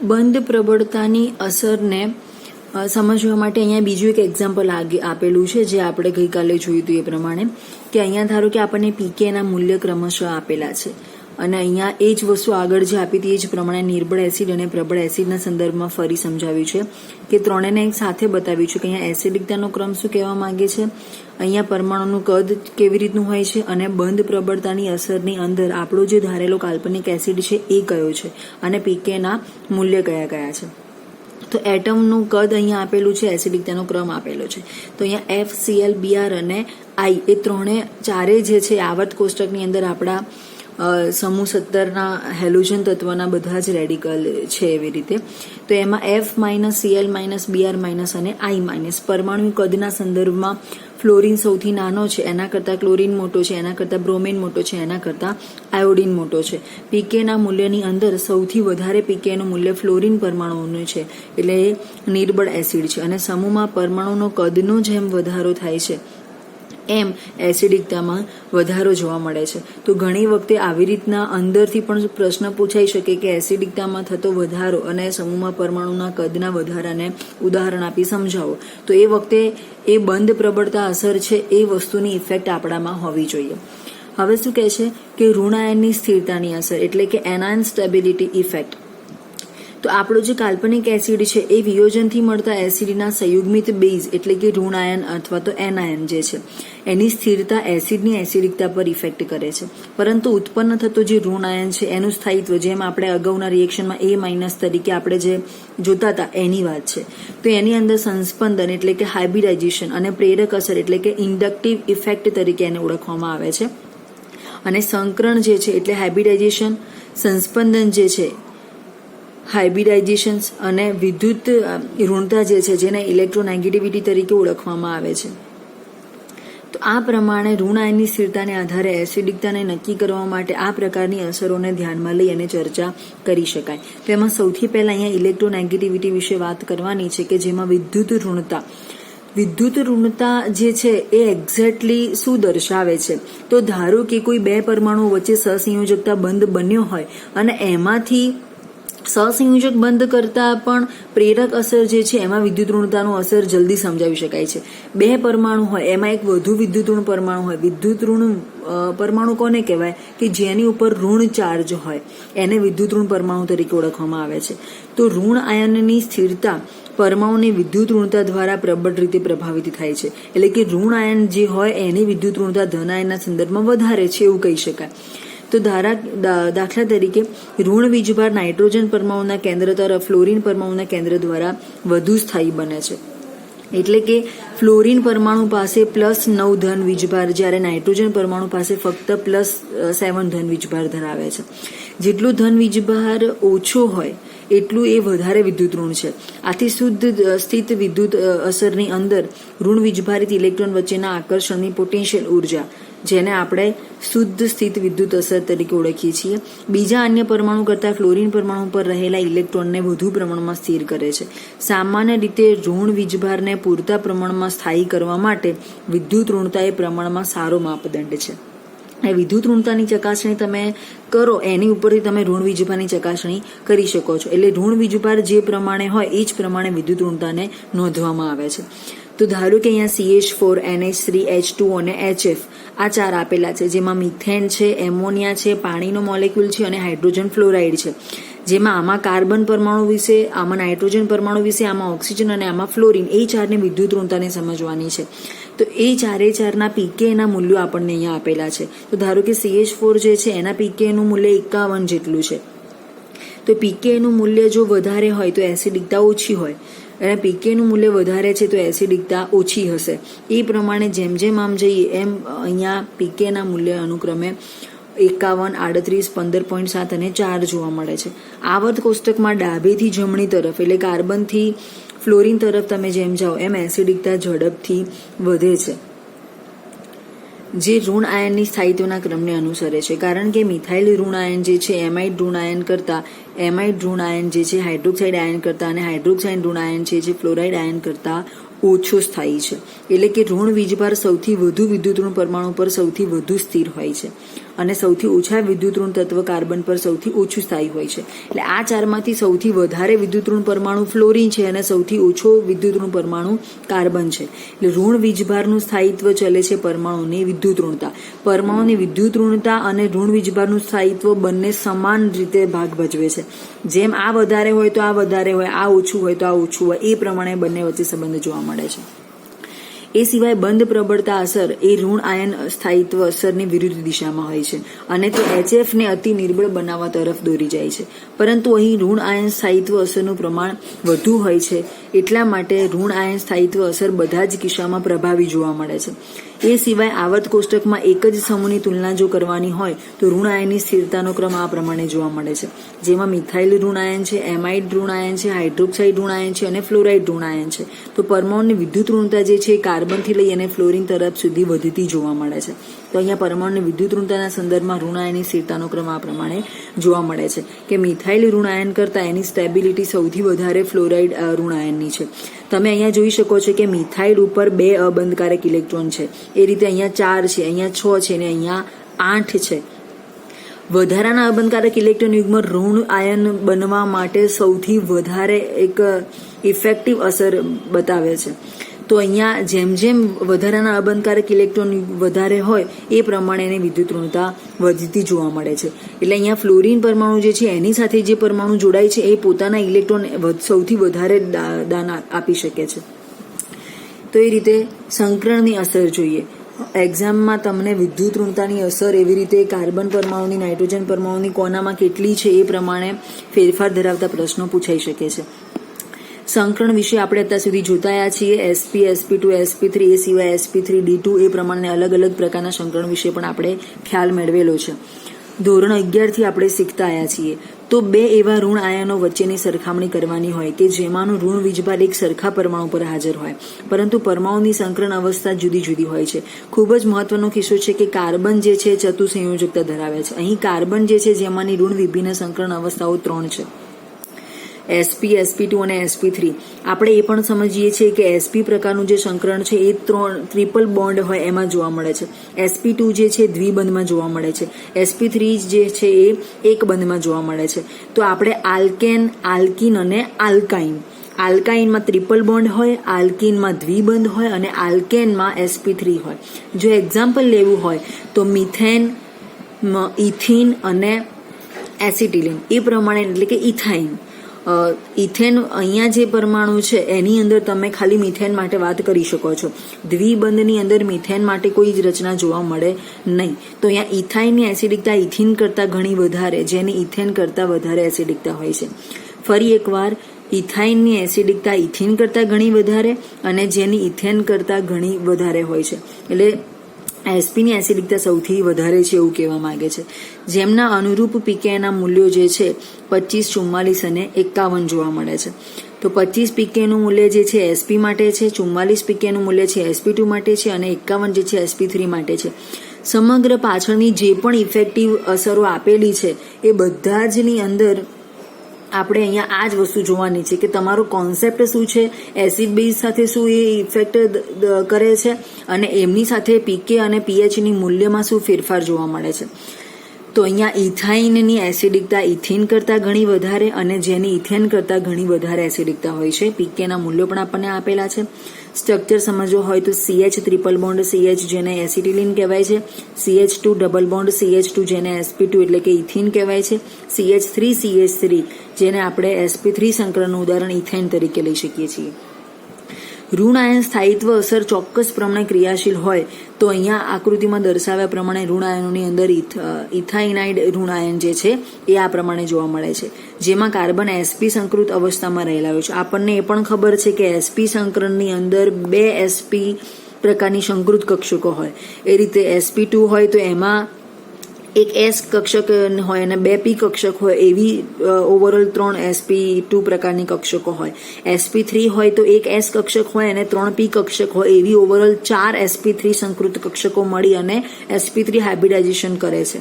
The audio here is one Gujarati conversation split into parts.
બંધ પ્રબળતાની અસરને સમજવા માટે અહીંયા બીજું એક એક્ઝામ્પલ આપેલું છે, જે આપણે ગઈકાલે જોયું હતું એ પ્રમાણે કે અહીંયા ધારો કે આપણને પીકેના મૂલ્ય ક્રમશઃ આપેલા છે અને અહીંયા એ જ વસ્તુ આગળ જે આપી હતી એ જ પ્રમાણે નિર્બળ એસિડ અને પ્રબળ એસિડના સંદર્ભમાં ફરી સમજાવ્યું છે કે ત્રણેયને એક સાથે બતાવ્યું છે કે અહીંયા એસિડિકતાનો ક્રમ શું કહેવા માંગે છે, અહીંયા પરમાણુનું કદ કેવી રીતનું હોય છે અને બંધ પ્રબળતાની અસરની અંદર આપણો જે ધારેલો કાલ્પનિક એસિડ છે એ કયો છે અને પીકેના મૂલ્ય કયા કયા છે. તો એટમનું કદ અહીંયા આપેલું છે, એસિડિકતાનો ક્રમ આપેલો છે. તો અહીંયા FCl, Br અને I એ ચારે જે છે આવર્ત કોષ્ટકની અંદર આપણા સમૂહ 17ના હેલોજન તત્વના બધા જ રેડિકલ છે એવી રીતે. તો એમાં F-, Cl-, Br- અને I- પરમાણુ કદના સંદર્ભમાં ફ્લોરિન સૌથી નાનો છે, એના કરતાં ક્લોરિન મોટો છે, એના કરતાં બ્રોમિન મોટો છે, એના કરતાં આયોડિન મોટો છે. પીકેના મૂલ્યની અંદર સૌથી વધારે પીકેનું મૂલ્ય ફ્લોરિન પરમાણુનું છે, એટલે એ નિર્બળ એસિડ છે અને સમૂહમાં પરમાણુનો કદનો જેમ વધારો થાય છે એમ એસિડિકતામાં વધારો જોવા મળે છે. તો ઘણી વખતે આવી રીતના અંદરથી પણ પ્રશ્ન પૂછાઈ શકે કે એસિડિકતામાં થતો વધારો અને સમૂહમાં પરમાણુના કદના વધારાને ઉદાહરણ આપી સમજાવો. તો એ વખતે એ બંધ પ્રબળતા અસર છે એ વસ્તુની ઇફેક્ટ આપણામાં હોવી જોઈએ. હવે શું કહે છે કે ઋણ આયનની સ્થિરતાની અસર એટલે કે એનાયન સ્ટેબિલિટી ઇફેક્ટ. તો આપણો જે કાલ્પનિક એસિડ છે એ વિયોજનથી મળતા એસિડના સંયુગ્મિત બેઝ એટલે કે ઋણ આયન અથવા તો એનાયન જે છે એની સ્થિરતા એસિડની એસિડિકતા પર ઇફેક્ટ કરે છે. પરંતુ ઉત્પન્ન થતો જે ઋણ આયન છે એનું સ્થાયિત્વ, જેમ આપણે અગાઉના રિએક્શનમાં A- તરીકે આપણે જે જોતા હતા એની વાત છે, તો એની અંદર સંસ્પંદન એટલે કે હાઇબ્રિડાઇઝેશન અને પ્રેરક અસર એટલે કે ઇન્ડક્ટિવ ઇફેક્ટ તરીકે એને ઓળખવામાં આવે છે. અને સંકરણ જે છે એટલે હાઇબ્રિડાઇઝેશન, સંસ્પંદન જે છે હાઇબ્રિડાઇઝેશન અને વિદ્યુત ઋણતા જે છે જેને ઇલેક્ટ્રોનેગેટિવિટી તરીકે ઓળખવામાં આવે છે. તો આ પ્રમાણે ઋણ આયનની સ્થિરતાને આધારે એસિડિકતાને નક્કી કરવા માટે આ પ્રકારની અસરોને ધ્યાનમાં લઈ અને ચર્ચા કરી શકાય. તો એમાં સૌથી પહેલા અહીંયા ઇલેક્ટ્રોનેગેટિવિટી વિશે વાત કરવાની છે કે જેમાં વિદ્યુત ઋણતા જે છે એ એક્ઝેક્ટલી શું દર્શાવે છે. તો ધારો કે કોઈ બે પરમાણુ વચ્ચે સહસંયોજકતા બંધ બન્યો હોય અને એમાંથી સહસંયોજક બંધ કરતા પણ પ્રેરક અસર જે છે એમાં વિદ્યુત ઋણતાનું અસર જલ્દી સમજાવી શકાય છે. બે પરમાણુ હોય એમાં એક વધુ વિદ્યુત ઋણ પરમાણુ હોય. વિદ્યુત ઋણ પરમાણુ કોને કહેવાય કે જેની ઉપર ઋણ ચાર્જ હોય એને વિદ્યુત ઋણ પરમાણુ તરીકે ઓળખવામાં આવે છે. તો ઋણ આયનની સ્થિરતા પરમાણુની વિદ્યુત ઋણતા દ્વારા પ્રબળ રીતે પ્રભાવિત થાય છે. એટલે કે ઋણ આયન જે હોય એની વિદ્યુત ઋણતા ધન આયનના સંદર્ભમાં વધારે છે એવું કહી શકાય. તો દાખલા તરીકે ઋણ વીજભાર નાઇટ્રોજન પરમાણુના કેન્દ્ર તરફ ફ્લોરિન પરમાણુના કેન્દ્ર દ્વારા વધુ સ્થાયી બને છે. એટલે કે ફ્લોરિન પરમાણુ પાસે +9 ધન વીજભાર, જ્યારે નાઇટ્રોજન પરમાણુ પાસે ફક્ત +7 ધન વીજભાર ધરાવે છે. જેટલું ધન વીજભાર ઓછો હોય એટલું એ વધારે વિદ્યુત ઋણ છે. આથી શુદ્ધ સ્થિત વિદ્યુત અસરની અંદર ઋણ વીજભારિત ઇલેક્ટ્રોન વચ્ચેના આકર્ષણની પોટેન્શિયલ ઉર્જા, જેને આપણે શુદ્ધ સ્થિત વિદ્યુત અસર તરીકે ઓળખીએ છીએ, બીજા અન્ય પરમાણુ કરતાં ફ્લોરિન પરમાણુ પર રહેલા ઇલેક્ટ્રોનને વધુ પ્રમાણમાં સ્થિર કરે છે. સામાન્ય રીતે ઋણ વીજભારને પૂરતા પ્રમાણમાં સ્થાયી કરવા માટે વિદ્યુત ઋણતા એ પ્રમાણમાં સારો માપદંડ છે. એ વિદ્યુત ઋણતાની ચકાસણી તમે કરો એની ઉપરથી તમે ઋણ વીજભારની ચકાસણી કરી શકો છો. એટલે ઋણ વીજભાર જે પ્રમાણે હોય એ જ પ્રમાણે વિદ્યુત ઋણતાને નોંધવામાં આવે છે. તો ધારો કે અહીંયા CH4, NH3, H2 અને HF આ ચાર આપેલા છે, જેમાં મિથેન છે, એમોનિયા છે, પાણીનો મોલેક્યુલ છે અને હાઇડ્રોજન ફ્લોરાઇડ છે. જેમાં આમાં કાર્બન પરમાણુ વિશે, આમાં નાઇટ્રોજન પરમાણુ વિશે, આમાં ઓક્સિજન અને આમાં ફ્લોરિન, એ ચારની વિદ્યુત ઋણતાને સમજવાની છે. તો એ ચારના પીકેના મૂલ્યો આપણને અહીંયા આપેલા છે. તો ધારો કે CH4 જે છે એના પીકેનું મૂલ્ય 51 જેટલું છે. તો પીકેનું મૂલ્ય જો વધારે હોય તો એસિડિકતા ઓછી હોય અને પીકેનું મૂલ્ય વધારે છે તો એસિડિકતા ઓછી હશે. એ પ્રમાણે જેમ જેમ આમ જઈએ એમ અહીંયા પીકેના મૂલ્ય અનુક્રમે 51, 38, 15.7 અને 4 જોવા મળે છે. આવર્ત કોષ્ટકમાં ડાબેથી જમણી તરફ એટલે કાર્બનથી ફ્લોરિન તરફ તમે જેમ જાઓ એમ એસિડિકતા ઝડપથી વધે છે, જે ઋણ આયનની સ્થાયિત્વના ક્રમને અનુસરે છે. કારણ કે મિથાઇલ ઋણ આયન જે છે એમાઇડ ઋણ આયન કરતા, એમાઇડ ઋણ આયન જે છે હાઇડ્રોક્સાઇડ આયન કરતા અને હાઇડ્રોક્સાઇડ ઋણ આયન છે જે ફ્લોરાઇડ આયન કરતા ઓછો સ્થાયી છે. એટલે કે ઋણ વીજભાર સૌથી વધુ વિદ્યુત ઋણ પરમાણુ પર સૌથી વધુ સ્થિર હોય છે અને સૌથી ઓછા વિદ્યુતઋણ તત્વ કાર્બન પર સૌથી ઓછું સ્થાયી હોય છે. એટલે આ ચારમાંથી સૌથી વધારે વિદ્યુતઋણ પરમાણુ ફ્લોરિન છે અને સૌથી ઓછો વિદ્યુતઋણ પરમાણુ કાર્બન છે. એટલે ઋણ વીજભારનું સ્થાયિત્વ ચલે છે પરમાણુની વિદ્યુતઋણતા. પરમાણુની વિદ્યુતઋણતા અને ઋણ વીજભારનું સ્થાયિત્વ બંને સમાન રીતે ભાગ ભજવે છે. જેમ આ વધારે હોય તો આ વધારે હોય, આ ઓછું હોય તો આ ઓછું હોય, એ પ્રમાણે બંને વચ્ચે સંબંધ જોવા મળે છે. એ સિવાય બંધ પ્રબળતા અસર એ ઋણ આયન સ્થાયિત્વ અસરની વિરુદ્ધ દિશામાં હોય છે અને તે HF ને અતિ નિર્બળ બનાવવા તરફ દોરી જાય છે. પરંતુ અહીં ઋણ આયન સ્થાયિત્વ અસરનું પ્રમાણ વધુ હોય છે, એટલા માટે ઋણ આયન સ્થાયિત્વ અસર બધા જ કિસ્સામાં પ્રભાવી જોવા મળે છે. એ સિવાય આવર્ત કોષ્ટકમાં એક જ સમૂહની તુલના જો કરવાની હોય તો ઋણ આયનની સ્થિરતાનો ક્રમ આ પ્રમાણે જોવા મળે છે, જેમાં મિથાઇલ ઋણ આયન છે, એમાઇડ ઋણ આયન છે, હાઇડ્રોક્સાઇડ ઋણ આયન છે અને ફ્લોરાઇડ ઋણ આયન છે. તો પરમાણુની વિદ્યુત ઋણતા જે છે એ કાર્બનથી લઈ અને ફ્લોરિન તરફ સુધી વધતી જોવા મળે છે. તો અહીંયા પરમાણુની વિદ્યુત ઋણતાના સંદર્ભમાં ઋણ આયનની સ્થિરતાનો ક્રમ આ પ્રમાણે જોવા મળે છે કે મિથાઇલ ઋણ આયન કરતાં એની સ્ટેબિલિટી સૌથી વધારે ફ્લોરાઇડ ઋણ આયનની છે. તમે અહીંયા જોઈ શકો છો કે મિથાઇલ ઉપર 2 અબંધકારક ઇલેક્ટ્રોન છે, એ રીતે અહીંયા 4 છે, અહીંયા 6 છે અને અહીંયા 8 છે. વધારાના અબંધકારક ઇલેક્ટ્રોન યુગ્મ ઋણ આયન બનવા માટે સૌથી વધારે એક ઇફેક્ટિવ અસર બતાવે છે. તો અહીંયા જેમ જેમ વધારાના અબંધકારક ઇલેક્ટ્રોન વધારે હોય એ પ્રમાણે એની વિદ્યુત ઋણતા વધતી જોવા મળે છે. એટલે અહીંયા ફ્લોરિન પરમાણુ જે છે એની સાથે જે પરમાણુ જોડાય છે એ પોતાના ઇલેક્ટ્રોન સૌથી વધારે દાન આપી શકે છે. તો એ રીતે સંકરણની અસર જોઈએ. એક્ઝામમાં તમને વિદ્યુત ઋણતાની અસર એવી રીતે કાર્બન પરમાણુની, નાઇટ્રોજન પરમાણુની કોનામાં કેટલી છે એ પ્રમાણે ફેરફાર ધરાવતા પ્રશ્નો પૂછાઈ શકે છે. સંકરણ વિશે આપણે અત્યાર સુધી જોતાયા છીએ. SP, SP2, SP3 એ સિવાય SP3D2 એ પ્રમાણે અલગ અલગ પ્રકારના સંકરણ વિશે પણ આપણે ખ્યાલ મેળવેલો છે. ધોરણ 11 થી આપણે શીખતા આવ્યા છીએ. તો 2 એવા ઋણ આયનો વચ્ચેની સરખામણી કરવાની હોય કે જેમાંનું ઋણ વીજભાર એક સરખા પરમાણુ પર હાજર હોય, પરંતુ પરમાણુની સંકરણ અવસ્થા જુદી જુદી હોય છે. ખૂબ જ મહત્વનો કિસ્સો છે કે કાર્બન જે છે ચતુસંયોજકતા ધરાવે છે. અહીં કાર્બન જે છે જેમાંની ઋણ વિભિન્ન સંકરણ અવસ્થાઓ 3 છે, SP, SP2 અને SP3. આપણે એ પણ સમજીએ છીએ કે SP પ્રકારનું જે સંકરણ છે એ ટ્રિપલ બોન્ડ હોય એમાં જોવા મળે છે. SP2 જે છે દ્વિબંધમાં જોવા મળે છે. SP3 જે છે એ એક બંધમાં જોવા મળે છે. તો આપણે આલ્કેન, આલ્કીન અને આલ્કાઇન, આલ્કાઇનમાં ટ્રિપલ બોન્ડ હોય, આલ્કીનમાં દ્વિબંધ હોય અને આલ્કેનમાં SP3 હોય. જો એક્ઝામ્પલ લેવું હોય તો મિથેન, ઇથિન અને એસિટિલિન એ પ્રમાણે, એટલે કે ઇથાઇન. ઇથેન અહીંયા જે પરમાણુ છે એની અંદર તમે ખાલી મિથેન માટે વાત કરી શકો છો. દ્વિબંધની અંદર મિથેન માટે કોઈ જ રચના જોવા મળે નહીં. તો અહીંયા ઇથાઇનની એસિડિકતા ઇથિન કરતાં ઘણી વધારે, જેની ઇથેન કરતાં વધારે એસિડિકતા હોય છે. ફરી એકવાર, ઇથાઇનની એસિડિકતા ઇથિન કરતાં ઘણી વધારે અને જેની ઇથેન કરતાં ઘણી વધારે હોય છે. એટલે એસપીની એસિડિકતા સૌથી વધારે છે એવું કહેવા માંગે છે. જેમના અનુરૂપ પીકેના મૂલ્યો જે છે 25, 44 અને 51 જોવા મળે છે. તો 25 પીકેનું મૂલ્ય જે છે એસપી માટે છે, 44 પીકેનું મૂલ્ય છે SP2 માટે છે અને 51 જે છે SP3 માટે છે. સમગ્ર પાછળની જે પણ ઇફેક્ટિવ અસરો આપેલી છે એ બધા જની અંદર આપણે અહીંયા આ જ વસ્તુ જોવાની છે કે તમારો કોન્સેપ્ટ શું છે, એસિડ બેઝ સાથે શું એ ઇફેક્ટ કરે છે અને એમની સાથે પીકે અને પીએચની મૂલ્યમાં શું ફેરફાર જોવા મળે છે. તો અહીંયા ઇથાઇનની એસિડિકતા ઇથિન કરતાં ઘણી વધારે અને જેની ઇથેન કરતાં ઘણી વધારે એસિડિકતા હોય છે. પીકેના મૂલ્યો પણ આપણને આપેલા છે. સ્ટ્રક્ચર સમજવો હોય તો CH ટ્રિપલ બોન્ડ CH જેને એસિટિલિન કહેવાય છે, CH2 ડબલ બોન્ડ CH2 જેને SP2 એટલે કે ઇથિન કહેવાય છે, CH3 CH3 જેને આપણે SP3 સંકરણનું ઉદાહરણ ઇથેન તરીકે લઈ શકીએ છીએ. ઋણ આયન સ્થાયિત્વ અસર ચોક્કસ પ્રમાણે ક્રિયાશીલ હોય તો અહીંયા આકૃતિમાં દર્શાવ્યા પ્રમાણે ઋણ આયનોની અંદર ઇથાઇનાઇડ ઋણ આયન જે છે એ આ પ્રમાણે જોવા મળે છે, જેમાં કાર્બન SP સંકૃત અવસ્થામાં રહેલા હોય છે. આપણને એ પણ ખબર છે કે SP સંકરણની અંદર 2 SP પ્રકારની સંકૃત કક્ષકો હોય. એ રીતે SP2 હોય તો એમાં એક S કક્ષક હોય અને 2 P કક્ષક હોય, એવી ઓવરઓલ 3 SP2 પ્રકારની કક્ષકો હોય. SP3 હોય તો એક S કક્ષક હોય અને 3 P કક્ષક હોય, એવી ઓવરઓલ 4 SP3 સંકૃત કક્ષકો મળી અને SP3 હાઇબ્રિડાઇઝેશન કરે છે.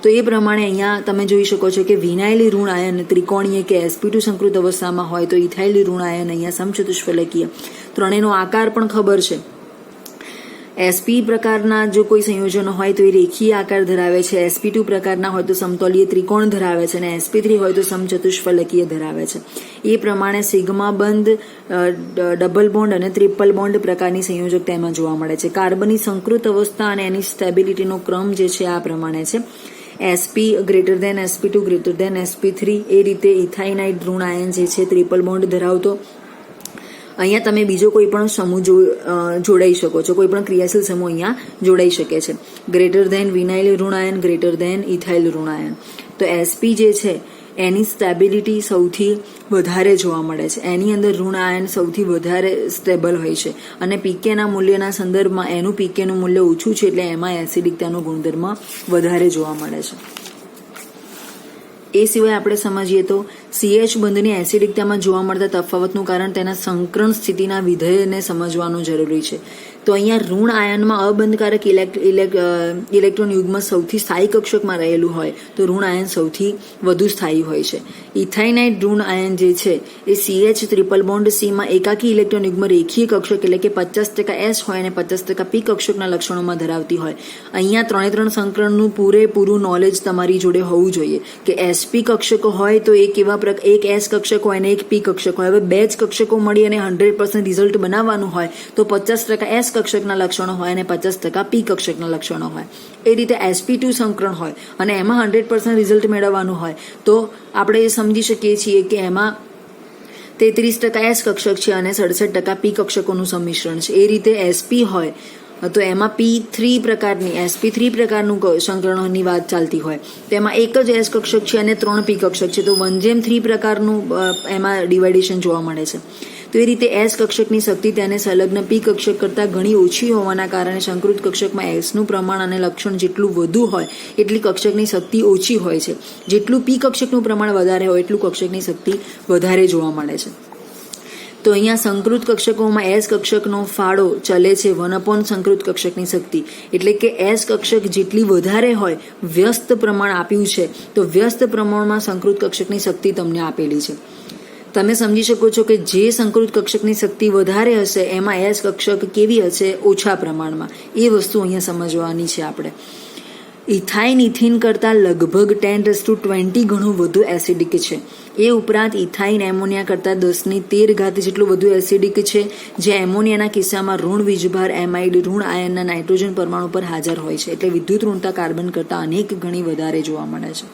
તો એ પ્રમાણે અહીંયા તમે જોઈ શકો છો કે વિનાઇલી ઋણ આયન ત્રિકોણીય કે SP2 સંકૃત અવસ્થામાં હોય તો ઇથાઇલી ઋણ આયન અહીંયા સમચતુષ્ફલકીય. ત્રણેયનો આકાર પણ ખબર છે. sp પ્રકારના જો કોઈ સંયોજનો હોય તો એ રેખીય આકાર ધરાવે છે, sp2 પ્રકારના હોય તો સમતોલીય ત્રિકોણ ધરાવે છે અને sp3 હોય તો સમચતુષ્ફલકીય ધરાવે છે. એ પ્રમાણે સિગ્મા બંધ, ડબલ બોન્ડ અને ટ્રિપલ બોન્ડ પ્રકારની સંયોજકતા એમાં જોવા મળે છે. કાર્બનની સંકૃત અવસ્થા અને એની સ્ટેબિલિટીનો ક્રમ જે છે આ પ્રમાણે છે. sp greater than sp2 greater than sp3. એ રીતે ઇથાઇનાઇડ ઋણ આયન જે છે ટ્રિપલ બોન્ડ ધરાવતો. અહીંયા તમે બીજો કોઈ પણ સમૂહ જોડાઈ શકો છો, કોઈ પણ ક્રિયાશીલ સમૂહ અહીંયા જોડાઈ શકે છે. ગ્રેટર દેન વિનાઇલ ઋણ આયન, ગ્રેટર દેન ઇથાઇલ ઋણ આયન. તો sp જે છે એની સ્ટેબિલિટી સૌથી વધારે જોવા મળે છે, એની અંદર ઋણ આયન સૌથી વધારે સ્ટેબલ હોય છે અને પીકેના મૂલ્યના સંદર્ભમાં એનું પીકેનું મૂલ્ય ઓછું છે એટલે એમાં એસિડિકતાનો ગુણધર્મ વધારે જોવા મળે છે. એ સિવાય આપણે સમજીએ તો CH બંધની એસિડિકતામાં જોવા મળતા તફાવતનું કારણ તેના સંકરણ સ્થિતિના વિધેયને સમજવાનું જરૂરી છે. તો અહીંયા ઋણ આયનમાં અબંધકારક ઇલેક્ટ્રોન યુગ્મ સૌથી સ્થાયી કક્ષકમાં રહેલું હોય તો ઋણ આયન સૌથી વધુ સ્થાયી હોય છે. ઇથાઇનાઇડ ઋણ આયન જે છે એ CH ટ્રિપલ બોન્ડ Cમાં એકાકી ઇલેક્ટ્રોન યુગ્મ રેખીય કક્ષક એટલે કે 50% S હોય અને 50% P કક્ષકના લક્ષણોમાં ધરાવતી હોય. અહીંયા 3 સંકરણનું પૂરેપૂરું નોલેજ તમારી જોડે હોવું જોઈએ કે sp કક્ષકો હોય તો એક S કક્ષક હોય અને એક P કક્ષક હોય. હવે બે જ કક્ષકો મળી અને 100% રિઝલ્ટ બનાવવાનું હોય તો 50% S કક્ષકના લક્ષણો હોય અને 50% P કક્ષકના લક્ષણો હોય. એ રીતે sp2 સંકરણ હોય અને એમાં 100% રિઝલ્ટ મેળવવાનું હોય તો આપણે સમજી શકીએ છીએ કે એમાં 33% S કક્ષક છે અને 67% P કક્ષકોનું સંમિશ્રણ છે. એ રીતે sp હોય તો એમાં sp3 પ્રકારનું સંકરણોની વાત ચાલતી હોય તેમાં એક જ S કક્ષક છે અને 3 P કક્ષક છે તો 1:3 પ્રકારનું એમાં ડિવાઇડેશન જોવા મળે છે. તો એ રીતે S કક્ષકની શક્તિ તેને સંલગ્ન P કક્ષક કરતાં ઘણી ઓછી હોવાના કારણે સંકૃત કક્ષકમાં Sનું પ્રમાણ અને લક્ષણ જેટલું વધુ હોય એટલી કક્ષકની શક્તિ ઓછી હોય છે. જેટલું P કક્ષકનું પ્રમાણ વધારે હોય એટલું કક્ષકની શક્તિ વધારે જોવા મળે છે. તો અહીંયા સંકૃત કક્ષકોમાં S કક્ષકનો ફાળો ચલે છે 1 સંકૃત કક્ષકની શક્તિ. એટલે કે S કક્ષક જેટલી વધારે હોય, વ્યસ્ત પ્રમાણ આપ્યું છે તો વ્યસ્ત પ્રમાણમાં સંકૃત કક્ષકની શક્તિ તમને આપેલી છે. તમે સમજી શકો છો કે જે સંકૃત કક્ષકની શક્તિ વધારે હશે એમાં S કક્ષક કેવી હશે, ઓછા પ્રમાણમાં. એ વસ્તુ અહીંયા સમજવાની છે આપણે. ઇથાઇન ઇથિન કરતાં લગભગ 10⁻20 ગણું વધુ એસિડિક છે. એ ઉપરાંત ઇથાઇન એમોનિયા કરતાં 10⁻13 જેટલું વધુ એસિડિક છે, જે એમોનિયાના કિસ્સામાં ઋણ વીજભાર એમાઇડ ઋણ આયનના નાઇટ્રોજન પરમાણુ પર હાજર હોય છે. એટલે વિદ્યુત ઋણતા કાર્બન કરતાં અનેક ગણી વધારે જોવા મળે છે.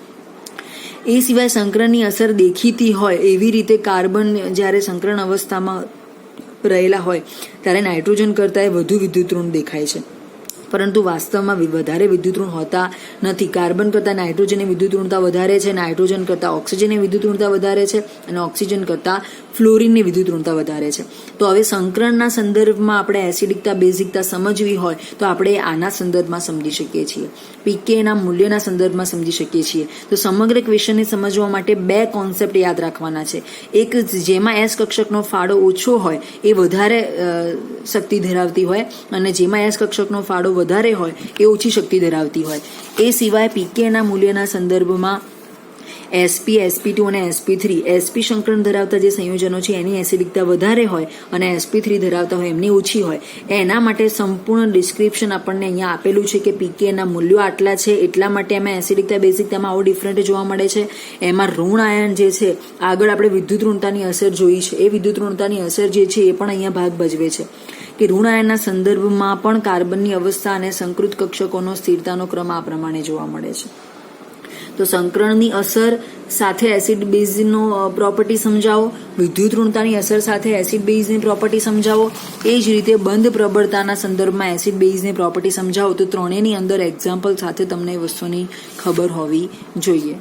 એ સિવાય સંકરણની અસર દેખીતી હોય એવી રીતે કાર્બન જ્યારે સંકરણ અવસ્થામાં રહેલા હોય ત્યારે નાઇટ્રોજન કરતાં વધુ વિદ્યુત ઋણ દેખાય છે, પરંતુ વાસ્તવમાં વધારે વિદ્યુત ઋણ હોતા નથી. કાર્બન કરતાં નાઇટ્રોજનની વિદ્યુત ઋણતા વધારે છે, નાઇટ્રોજન કરતાં ઓક્સિજનની વિદ્યુત ઋણતા વધારે છે અને ઓક્સિજન કરતાં ફ્લોરિનની વિદ્યુત ઋણતા વધારે છે. તો હવે સંકરણના સંદર્ભમાં આપણે એસિડિકતા બેઝિકતા સમજવી હોય તો આપણે આના સંદર્ભમાં સમજી શકીએ છીએ, પીકેના મૂલ્યના સંદર્ભમાં સમજી શકીએ છીએ. તો સમગ્ર ક્વેશ્ચનને સમજવા માટે 2 કોન્સેપ્ટ યાદ રાખવાના છે. એક જેમાં S કક્ષકનો ફાળો ઓછો હોય એ વધારે શક્તિ ધરાવતી હોય અને જેમાં S કક્ષકનો ફાળો વધારે હોય એ ઓછી શક્તિ ધરાવતી હોય. એ સિવાય પીકેના મૂલ્યના સંદર્ભમાં sp, sp2 અને sp3 sp સંકરણ ધરાવતા જે સંયોજનો છે એની એસિડિકતા વધારે હોય અને sp3 ધરાવતા હોય એમની ઓછી હોય. એના માટે સંપૂર્ણ ડિસ્ક્રિપ્શન આપણને અહીંયા આપેલું છે કે પીકેના મૂલ્યો આટલા છે એટલા માટે એમાં એસિડિકતા બેઝિકતામાં આવો ડિફરન્ટ જોવા મળે છે. એમાં ઋણ આયન જે છે, આગળ આપણે વિદ્યુત ઋણતાની અસર જોઈ છે, એ વિદ્યુત ઋણતાની અસર જે છે એ પણ અહીંયા ભાગ ભજવે છે કે ઋણ આયનના સંદર્ભમાં પણ કાર્બનની અવસ્થા અને સંકૃત કક્ષકોનો સ્થિરતાનો ક્રમ આ પ્રમાણે જોવા મળે છે. તો સંકરણની અસર સાથે એસિડ બેઝનો પ્રોપર્ટી સમજાવો, વિદ્યુત ઋણતાની અસર સાથે એસિડ બેઝની પ્રોપર્ટી સમજાવો, એ જ રીતે બંધ પ્રબળતાના સંદર્ભમાં એસિડ બેઝની પ્રોપર્ટી સમજાવો. તો ત્રણેયની અંદર એક્ઝામ્પલ સાથે તમને વસ્તુની ખબર હોવી જોઈએ.